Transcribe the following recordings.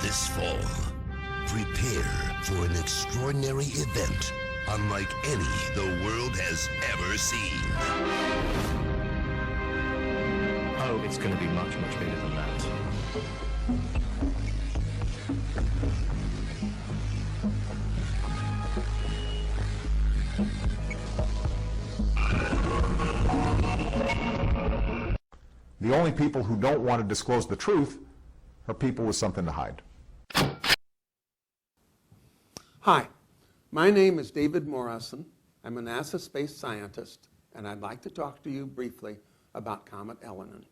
This fall, prepare for an extraordinary event unlike any the world has ever seen. Oh, it's going to be much, much bigger than that. The only people who don't want to disclose the truth are people with something to hide. Hi, my name is David Morrison. I'm a NASA space scientist, and I'd like to talk to you briefly about Comet Elenin.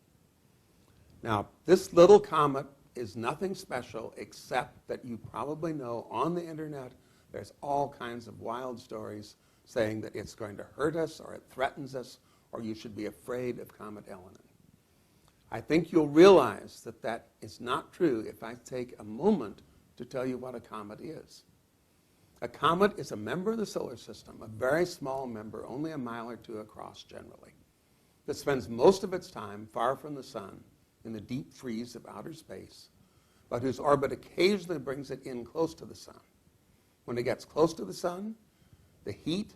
Now, this little comet is nothing special except that you probably know on the internet there's all kinds of wild stories saying that it's going to hurt us or it threatens us or you should be afraid of Comet Elenin. I think you'll realize that that is not true if I take a moment to tell you what a comet is. A comet is a member of the solar system, a very small member, only a mile or two across generally, that spends most of its time far from the sun in the deep freeze of outer space, but whose orbit occasionally brings it in close to the sun. When it gets close to the sun, the heat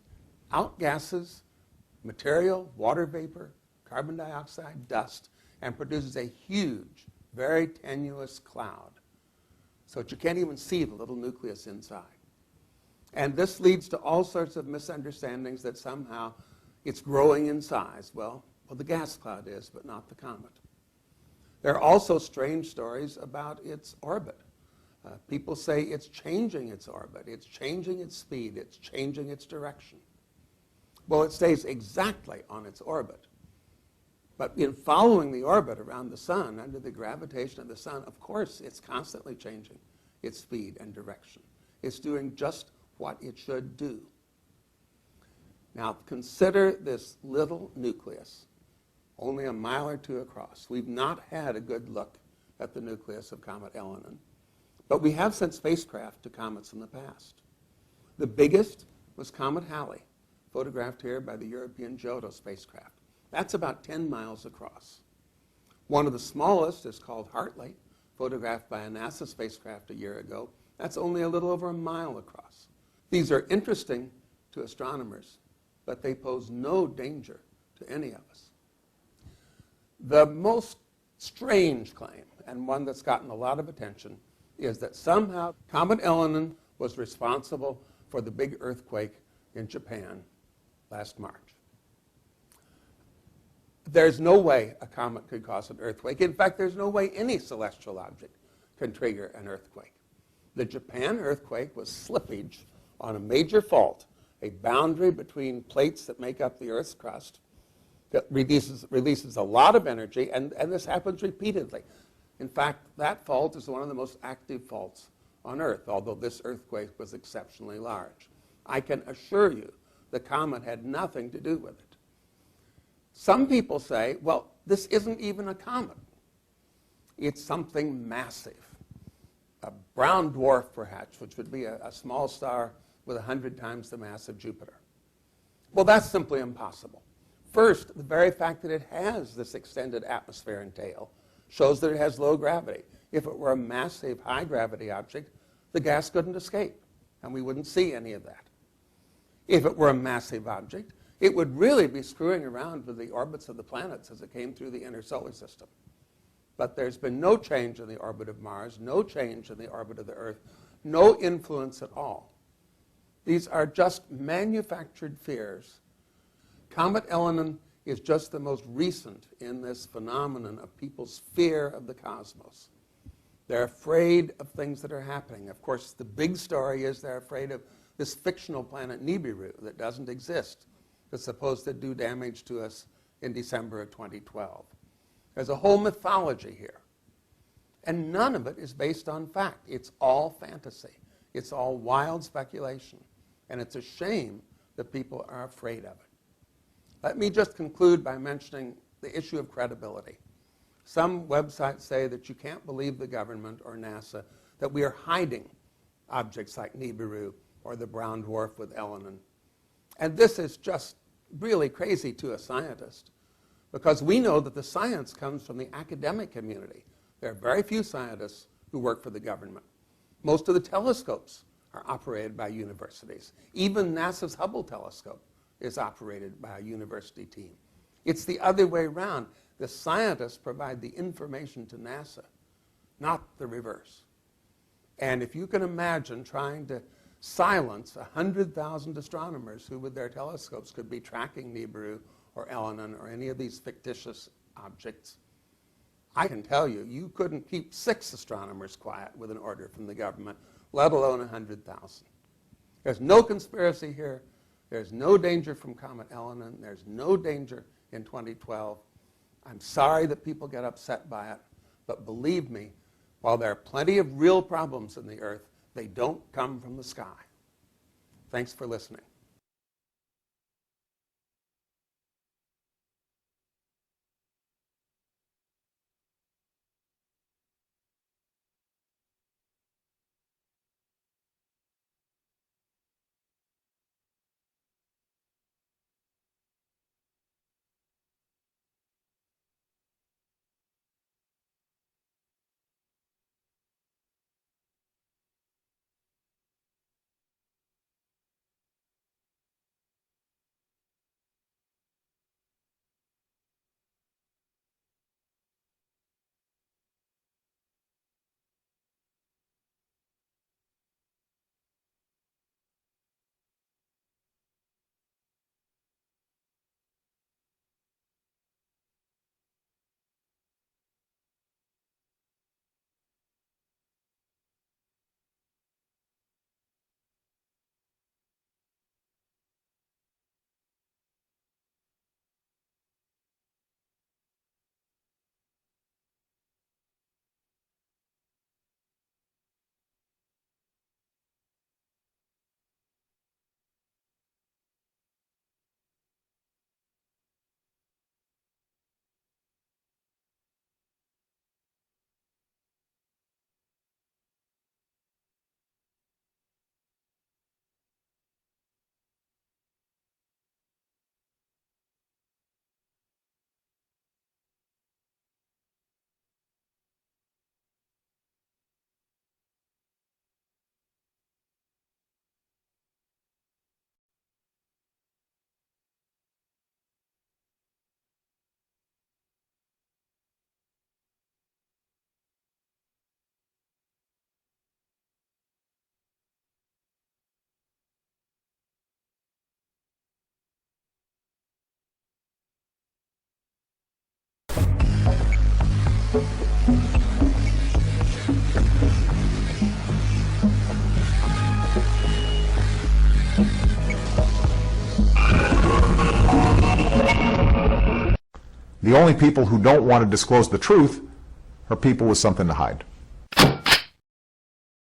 outgasses material, water vapor, carbon dioxide, dust, and produces a huge, very tenuous cloud, so that you can't even see the little nucleus inside. And this leads to all sorts of misunderstandings that somehow it's growing in size. Well, the gas cloud is, but not the comet. There are also strange stories about its orbit. People say it's changing its orbit, it's changing its speed, it's changing its direction. Well, it stays exactly on its orbit. But in following the orbit around the sun, under the gravitation of the sun, of course, it's constantly changing its speed and direction. It's doing just what it should do. Now, consider this little nucleus, only a mile or two across. We've not had a good look at the nucleus of Comet Elenin, but we have sent spacecraft to comets in the past. The biggest was Comet Halley, photographed here by the European Giotto spacecraft. That's about 10 miles across. One of the smallest is called Hartley, photographed by a NASA spacecraft a year ago. That's only a little over a mile across. These are interesting to astronomers, but they pose no danger to any of us. The most strange claim, and one that's gotten a lot of attention, is that somehow Comet Elenin was responsible for the big earthquake in Japan last March. There's no way a comet could cause an earthquake. In fact, there's no way any celestial object can trigger an earthquake. The Japan earthquake was slippage on a major fault, a boundary between plates that make up the Earth's crust that releases a lot of energy, and this happens repeatedly. In fact, that fault is one of the most active faults on Earth, although this earthquake was exceptionally large. I can assure you the comet had nothing to do with it. Some people say, well, this isn't even a comet. It's something massive. A brown dwarf, perhaps, which would be a small star with 100 times the mass of Jupiter. Well, that's simply impossible. First, the very fact that it has this extended atmosphere and tail shows that it has low gravity. If it were a massive high-gravity object, the gas couldn't escape, and we wouldn't see any of that. If it were a massive object, it would really be screwing around with the orbits of the planets as it came through the inner solar system. But there's been no change in the orbit of Mars, no change in the orbit of the Earth, no influence at all. These are just manufactured fears. Comet Elenin is just the most recent in this phenomenon of people's fear of the cosmos. They're afraid of things that are happening. Of course, the big story is they're afraid of this fictional planet Nibiru that doesn't exist, that's supposed to do damage to us in December of 2012. There's a whole mythology here. And none of it is based on fact. It's all fantasy. It's all wild speculation. And it's a shame that people are afraid of it. Let me just conclude by mentioning the issue of credibility. Some websites say that you can't believe the government or NASA, that we are hiding objects like Nibiru or the brown dwarf with Elenin. And this is just really crazy to a scientist, because we know that the science comes from the academic community. There are very few scientists who work for the government. Most of the telescopes are operated by universities. Even NASA's Hubble telescope is operated by a university team. It's the other way around. The scientists provide the information to NASA, not the reverse. And if you can imagine trying to silence 100,000 astronomers who with their telescopes could be tracking Nibiru or Elenin or any of these fictitious objects, I can tell you, you couldn't keep 6 astronomers quiet with an order from the government, let alone 100,000. There's no conspiracy here. There's no danger from Comet Elenin. There's no danger in 2012. I'm sorry that people get upset by it, but believe me, while there are plenty of real problems in the Earth, they don't come from the sky. Thanks for listening. The only people who don't want to disclose the truth are people with something to hide.